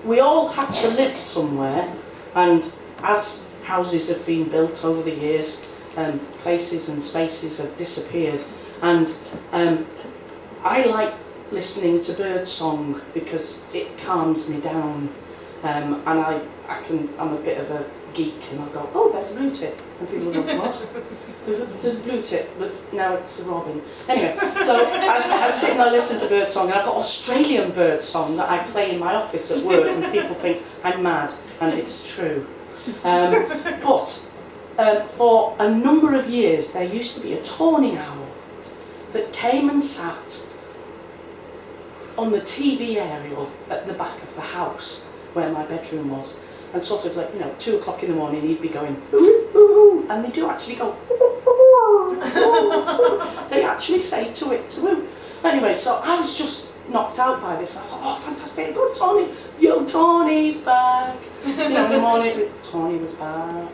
we all have to live somewhere, and as houses have been built over the years, places and spaces have disappeared, and I like listening to birdsong because it calms me down, and I'm a bit of a geek, and I'll go, oh, there's a blue tip, and people will go, what? There's a blue tip, but now it's a robin. Anyway, so I sit and I listen to birdsong, and I've got Australian birdsong that I play in my office at work, and people think I'm mad, and it's true. But for a number of years, there used to be a tawny owl that came and sat on the TV aerial at the back of the house where my bedroom was, and sort of like, 2 o'clock in the morning he'd be going, ooh, ooh, and they do actually go, ooh, ooh, ooh, ooh. They actually say to it, to ooh. Anyway, so I was just knocked out by this. I thought, oh, fantastic, good Tawny, yo, Tawny's back. In the morning, Tawny was back.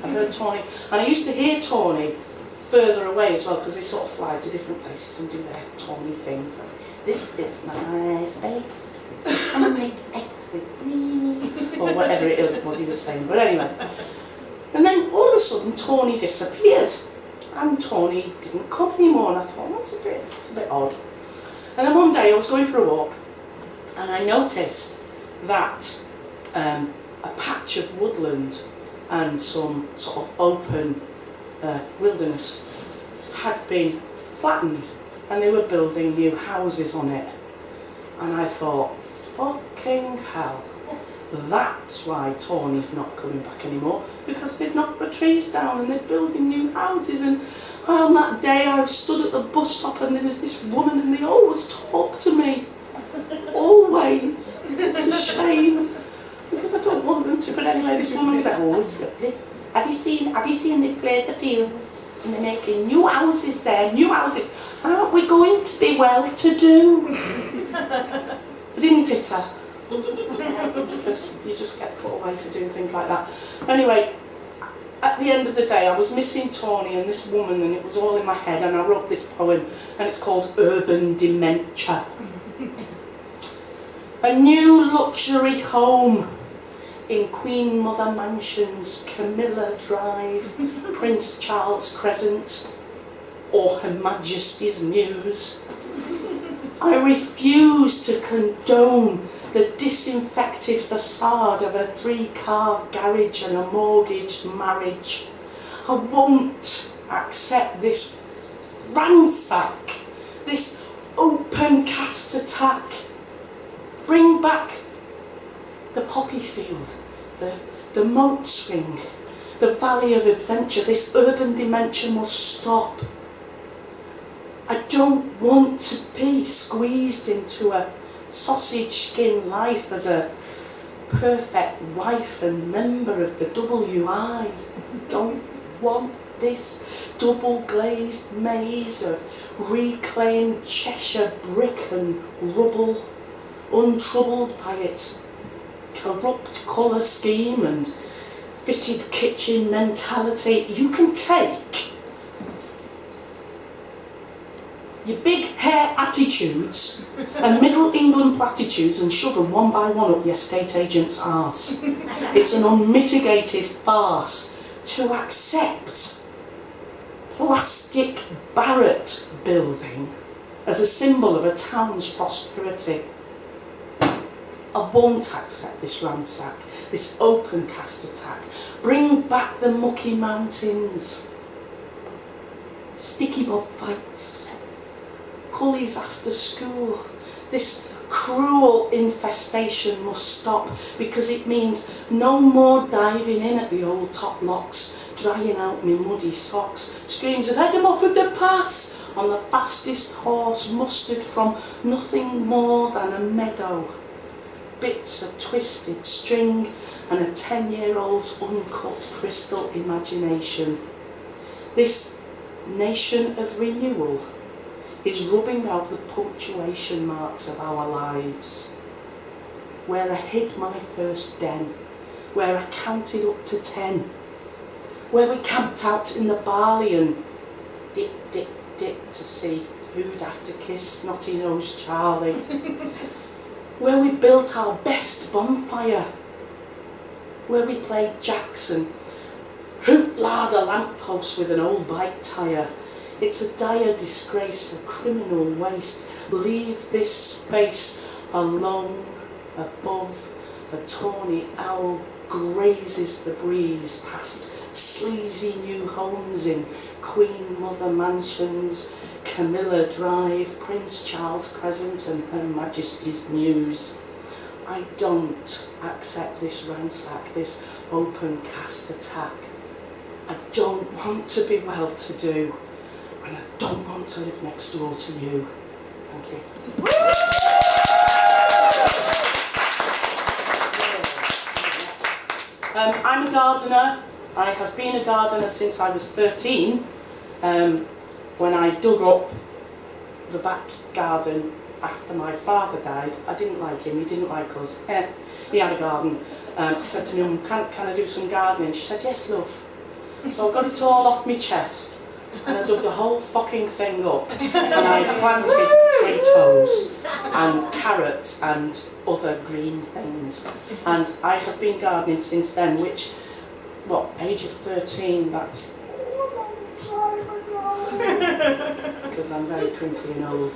I heard Tawny, and I used to hear Tawny further away as well, because they sort of fly to different places and do their Tawny things. Like, this is my space, come and make X with me, or whatever it was he was saying. But anyway, and then all of a sudden Tawny disappeared, and Tawny didn't come anymore, and I thought, well, it's a bit odd. And then one day I was going for a walk, and I noticed that a patch of woodland and some sort of open wilderness had been flattened, and they were building new houses on it. And I thought, fucking hell, that's why Tawny's not coming back anymore, because they've knocked the trees down and they're building new houses. And on that day I stood at the bus stop, and there was this woman, and they always talk to me. Always. It's a shame, because I don't want them to. But anyway, this woman was like, oh, it's lovely. Have you seen they cleared the fields and they're making new houses there, new houses. Aren't we going to be well-to-do? I didn't hit her, because you just get put away for doing things like that. Anyway, at the end of the day, I was missing Tawny and this woman, and it was all in my head, and I wrote this poem, and it's called Urban Dementia. A new luxury home in Queen Mother Mansion's Camilla Drive, Prince Charles Crescent, or Her Majesty's Mews. I refuse to condone the disinfected facade of a 3-car garage and a mortgaged marriage. I won't accept this ransack, this open cast attack. Bring back the poppy field, the moat swing, the valley of adventure. This urban dementia must stop. I don't want to be squeezed into a sausage skin life as a perfect wife and member of the WI. Don't want this double glazed maze of reclaimed Cheshire brick and rubble, untroubled by its corrupt colour scheme and fitted kitchen mentality. You can take your big hair attitudes and Middle England platitudes and shove them one by one up the estate agent's arse. It's an unmitigated farce to accept plastic Barratt building as a symbol of a town's prosperity. I won't accept this ransack, this open cast attack. Bring back the mucky mountains, sticky bob fights, cullies after school. This cruel infestation must stop, because it means no more diving in at the old top locks, drying out me muddy socks. Screams of "Head 'em off at the pass" on the fastest horse mustered from nothing more than a meadow. Bits of twisted string and a 10-year-old's uncut crystal imagination. This nation of renewal is rubbing out the punctuation marks of our lives. Where I hid my first den, where I counted up to 10, where we camped out in the barley and dip, dip, dip to see who'd have to kiss snotty-nosed Charlie. where we built our best bonfire, where we played jacks and hoot-lard a lamppost with an old bike tyre. It's a dire disgrace, a criminal waste. Leave this space alone. Above, a tawny owl grazes the breeze past sleazy new homes in Queen Mother mansions, Camilla Drive, Prince Charles Crescent and Her Majesty's Mews. I don't accept this ransack, this open cast attack. I don't want to be well-to-do, and I don't want to live next door to you. Thank you. I'm a gardener. I have been a gardener since I was 13, when I dug up the back garden after my father died. I didn't like him, he didn't like us. He had a garden. I said to him, can I do some gardening? She said, yes, love. So I got it all off my chest and I dug the whole fucking thing up and I planted potatoes and carrots and other green things. And I have been gardening since then, which, what, age of 13, that's a long time ago. Because I'm very crinkly and old.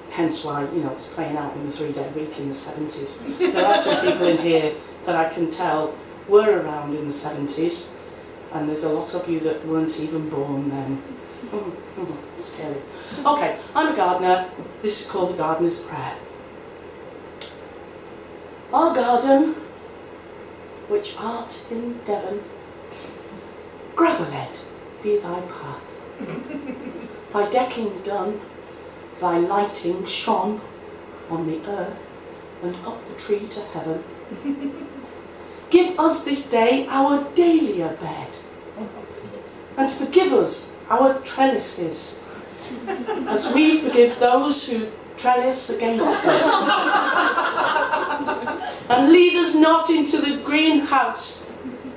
Hence why, you know, I was playing out in the 3-day week in the 70s. There are some people in here that I can tell were around in the 70s, and there's a lot of you that weren't even born then. Scary. Okay, I'm a gardener. This is called the Gardener's Prayer. Our garden, which art in Devon, gravel-led be thy path. Thy decking done, thy lighting shone on the earth and up the tree to heaven. Give us this day our dahlia bed, and forgive us our trellises, as we forgive those who trellis against us. And lead us not into the greenhouse,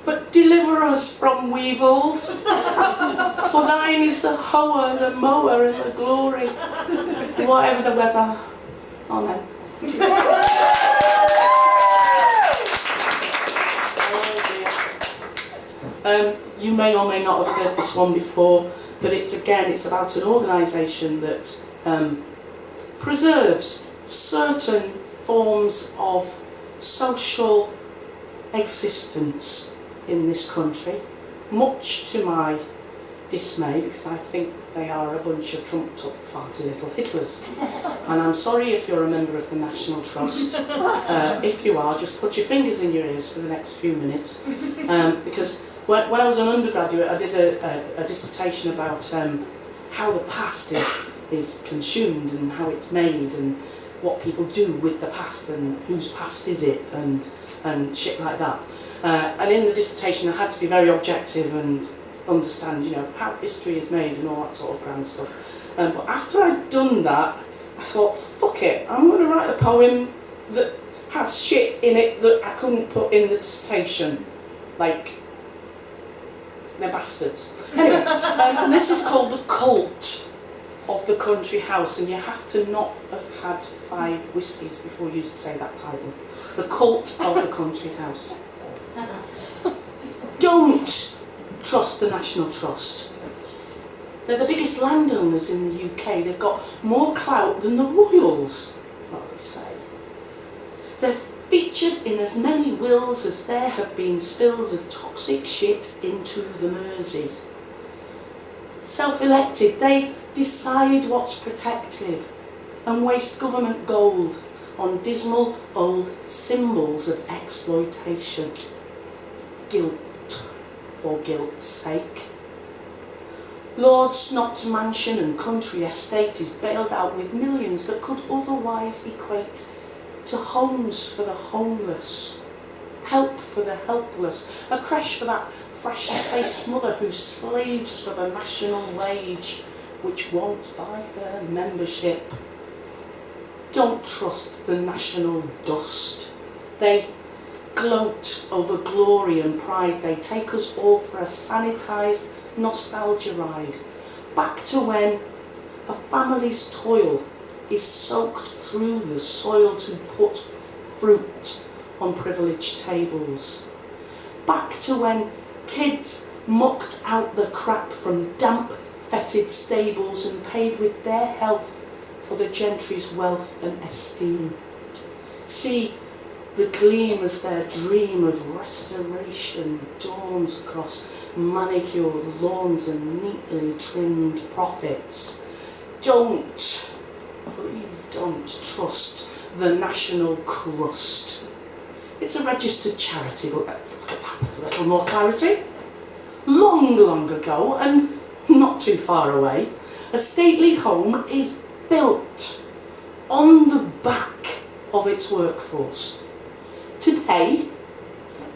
but deliver us from weevils. For thine is the hoer, the mower, and the glory, whatever the weather. Amen. You may or may not have heard this one before, but it's about an organisation that preserves certain forms of social existence in this country, much to my dismay, because I think they are a bunch of trumped up farty little Hitlers. And I'm sorry if you're a member of the National Trust. If you are, just put your fingers in your ears for the next few minutes, because when I was an undergraduate, I did a dissertation about how the past is consumed and how it's made and what people do with the past and whose past is it and shit like that. And in the dissertation I had to be very objective and understand, you know, how history is made and all that sort of grand stuff. But after I'd done that, I thought, fuck it, I'm going to write a poem that has shit in it that I couldn't put in the dissertation. Like, they're bastards. Anyway, and this is called The Cult of the Country House, and you have to not have had 5 whiskies before you say that title. The Cult of the Country House. Don't trust the National Trust. They're the biggest landowners in the UK. They've got more clout than the royals, what they say. They're featured in as many wills as there have been spills of toxic shit into the Mersey. Self-elected, they decide what's protective and waste government gold on dismal old symbols of exploitation. Guilt for guilt's sake. Lord Snot's mansion and country estate is bailed out with millions that could otherwise equate to homes for the homeless, help for the helpless, a creche for that fresh-faced mother who slaves for the national wage, which won't buy her membership. Don't trust the national dust. They gloat over glory and pride. They take us all for a sanitised nostalgia ride, back to when a family's toil is soaked through the soil to put fruit on privileged tables. Back to when kids mucked out the crap from damp, fetid stables and paid with their health for the gentry's wealth and esteem. See the gleam as their dream of restoration dawns across manicured lawns and neatly trimmed profits. Please don't trust the national crust. It's a registered charity, but that's a little more clarity. Long ago, and not too far away, a stately home is built on the back of its workforce. Today,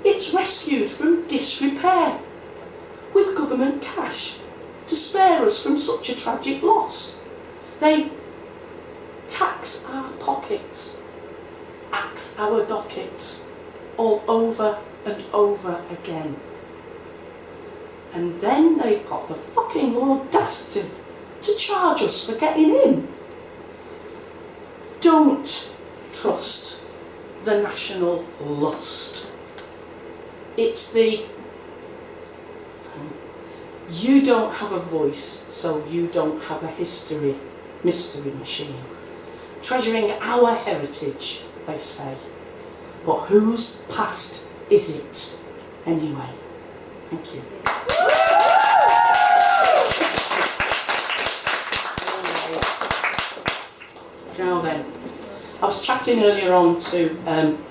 it's rescued from disrepair with government cash to spare us from such a tragic loss. They tax our pockets, axe our dockets, all over and over again. And then they've got the fucking audacity to charge us for getting in. Don't trust the national lust. It's the you don't have a voice, so you don't have a history mystery machine. Treasuring our heritage, they say. But whose past is it anyway? Thank you. Now then, I was chatting earlier on to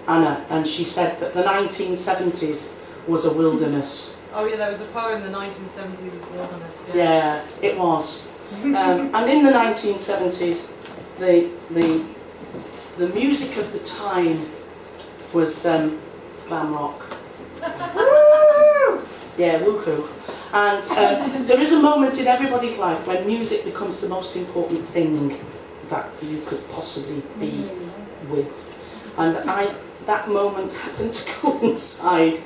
Anna, and she said that the 1970s was a wilderness. Oh yeah, there was a poem, the 1970s as wilderness. Yeah, it was. And in the 1970s, the music of the time was glam rock. Yeah, woohoo. And there is a moment in everybody's life when music becomes the most important thing that you could possibly be with. And that moment happened to coincide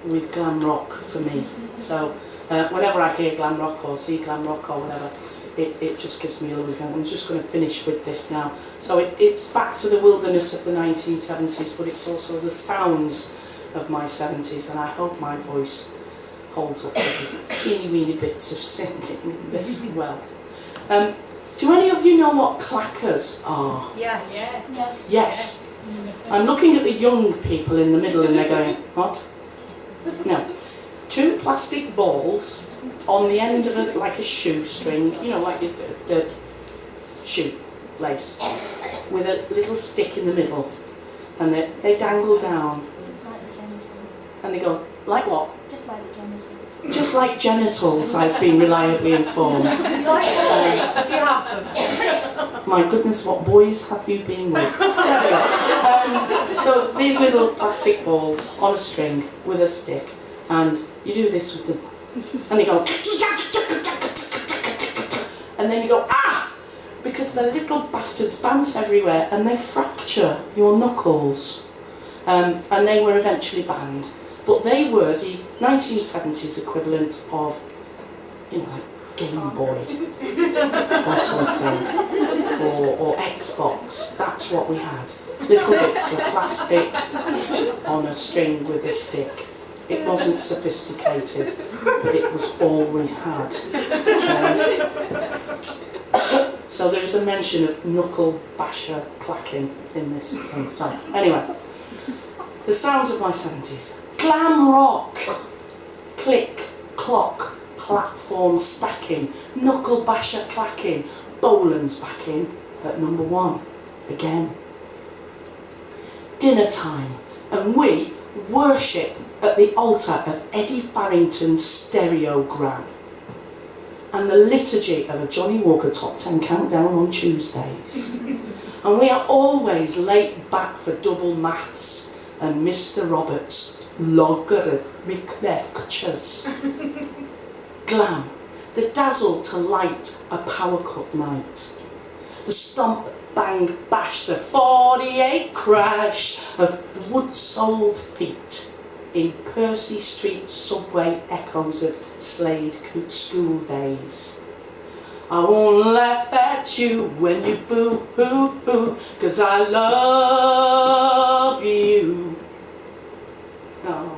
with glam rock for me. So whenever I hear glam rock or see glam rock or whatever, it just gives me a little thing. I'm just going to finish with this now. So it's back to the wilderness of the 1970s, but it's also the sounds of my 70s, and I hope my voice holds up. There's teeny weeny bits of singing in this as well. Do any of you know what clackers are? Yes. Yes. I'm looking at the young people in the middle and they're going, what? No. 2 plastic balls on the end of like a shoestring, you know, like the shoe lace, with a little stick in the middle, and they dangle down. Just like the genitals. And they go, like what? Just like the genitals. Just like genitals, I've been reliably informed. My goodness, what boys have you been with? There we go. So these little plastic balls on a string with a stick, and you do this with them, and they go, and then you go, ah! Because the little bastards bounce everywhere and they fracture your knuckles. And they were eventually banned. But they were the 1970s equivalent of, you know, like Game Boy or something, or Xbox. That's what we had. Little bits of plastic on a string with a stick. It wasn't sophisticated, but it was all we had. So there is a mention of knuckle basher clacking in this thing. So anyway, the sounds of my 70s. Glam rock, click, clock, platform stacking, knuckle basher clacking, Boland's back in at number 1 again. Dinner time, and we worship at the altar of Eddie Farrington's stereogram and the liturgy of a Johnny Walker Top 10 countdown on Tuesdays. And we are always late back for double maths and Mr. Roberts' logarithmic lectures. Glam, the dazzle to light a power cut night. The stomp, bang, bash, the 48 crash of wood-soled feet in Percy Street subway echoes of Slade school days. I won't laugh at you when you boo-hoo-hoo, 'cause I love you. Oh.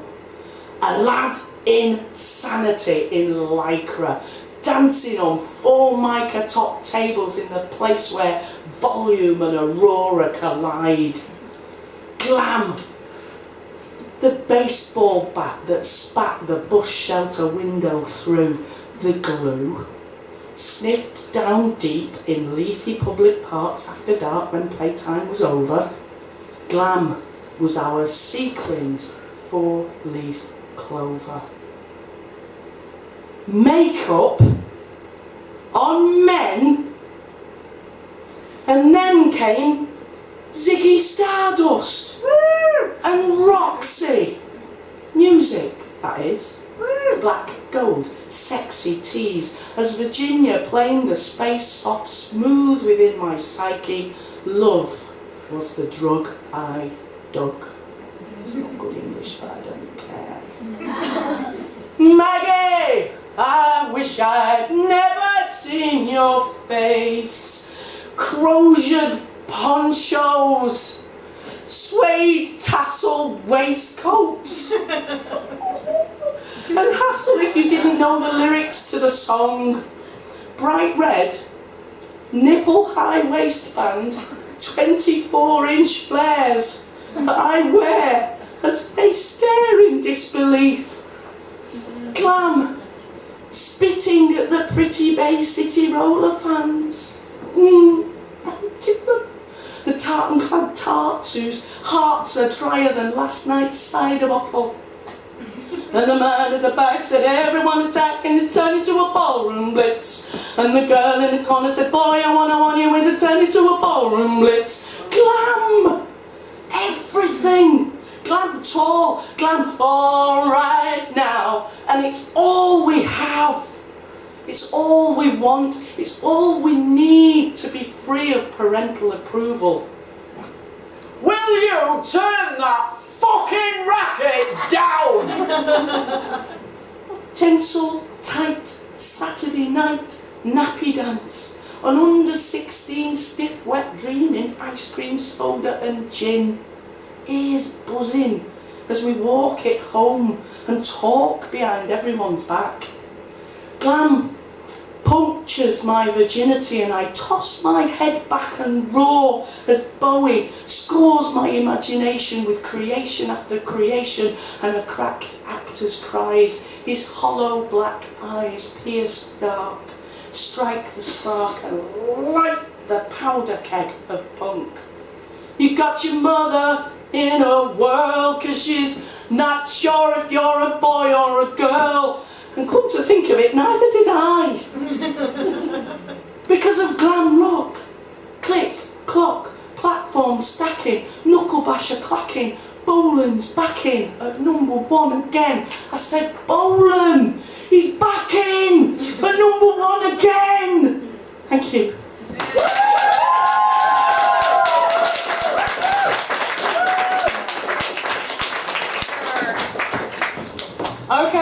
A lad in sanity in lycra, dancing on 4 mica top tables in the place where volume and aurora collide. Glam. The baseball bat that spat the bush shelter window through the glue. Sniffed down deep in leafy public parks after dark when playtime was over. Glam was our sequined 4-leaf clover. Makeup on men, and then came Ziggy Stardust. Woo! And Roxy. Music, that is. Woo! Black gold, sexy tease, as Virginia planed the space soft smooth within my psyche. Love was the drug I dug. It's not good English, but I don't care. Maggie, I wish I'd never seen your face. Croziered ponchos, suede tassel waistcoats, and hassle if you didn't know the lyrics to the song. Bright red, nipple high waistband, 24-inch flares that I wear as they stare in disbelief. Glam, spitting at the pretty Bay City roller fans. The tartan-clad tarts whose hearts are drier than last night's cider bottle. And the man at the back said, everyone attacking to turn into a ballroom blitz. And the girl in the corner said, boy, I want you to turn into a ballroom blitz. Glam! Everything! Glam tall, glam all right now. And it's all we have. It's all we want. It's all we need to be free of parental approval. Will you turn that fucking racket down? Tinsel, tight, Saturday night, nappy dance. An under 16 stiff wet dream in ice cream, soda and gin. Ears buzzing as we walk it home and talk behind everyone's back. Glam punctures my virginity and I toss my head back and roar as Bowie scores my imagination with creation after creation, and a cracked actor's cries, his hollow black eyes pierced dark, strike the spark and light the powder keg of punk. You got your mother in a whirl 'cause she's not sure if you're a boy or a girl. And come to think of it, neither did I. Because of glam rock, click, clock, platform stacking, knuckle basher clacking, Bolan's back in at #1 again. I said, Bolan, he's back in at #1 again. Thank you.